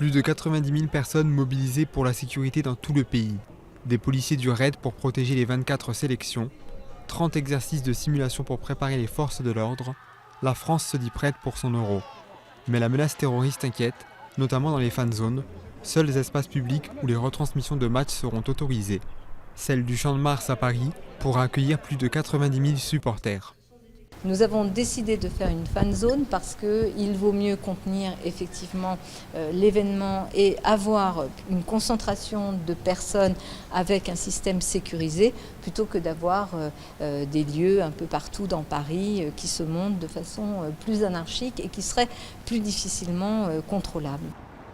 Plus de 90 000 personnes mobilisées pour la sécurité dans tout le pays. Des policiers du RAID pour protéger les 24 sélections. 30 exercices de simulation pour préparer les forces de l'ordre. La France se dit prête pour son Euro. Mais la menace terroriste inquiète, notamment dans les fan zones, seuls les espaces publics où les retransmissions de matchs seront autorisées. Celle du Champ de Mars à Paris pourra accueillir plus de 90 000 supporters. Nous avons décidé de faire une fan zone parce qu'il vaut mieux contenir effectivement l'événement et avoir une concentration de personnes avec un système sécurisé plutôt que d'avoir des lieux un peu partout dans Paris qui se montent de façon plus anarchique et qui seraient plus difficilement contrôlables.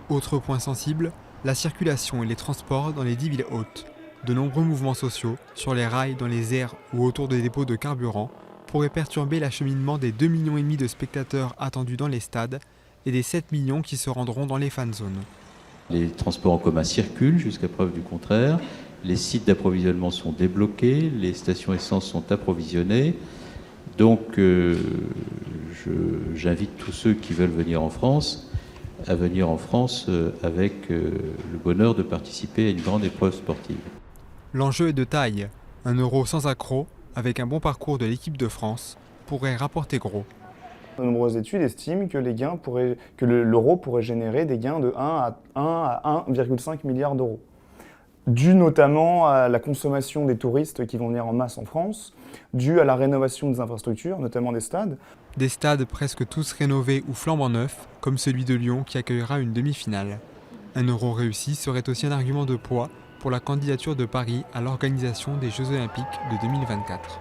Autre point sensible, la circulation et les transports dans les 10 villes hautes. De nombreux mouvements sociaux, sur les rails, dans les airs ou autour des dépôts de carburant, pourrait perturber l'acheminement des 2,5 millions de spectateurs attendus dans les stades et des 7 millions qui se rendront dans les fan zones. Les transports en commun circulent jusqu'à preuve du contraire, les sites d'approvisionnement sont débloqués, les stations essence sont approvisionnées. Donc j'invite tous ceux qui veulent venir en France à venir en France avec le bonheur de participer à une grande épreuve sportive. L'enjeu est de taille. Un Euro sans accroc, avec un bon parcours de l'équipe de France, pourrait rapporter gros. De nombreuses études estiment que l'euro pourrait générer des gains de 1 à 1,5 milliard d'euros. Dû notamment à la consommation des touristes qui vont venir en masse en France, dû à la rénovation des infrastructures, notamment des stades. Des stades presque tous rénovés ou flambant neufs, comme celui de Lyon qui accueillera une demi-finale. Un Euro réussi serait aussi un argument de poids pour la candidature de Paris à l'organisation des Jeux Olympiques de 2024.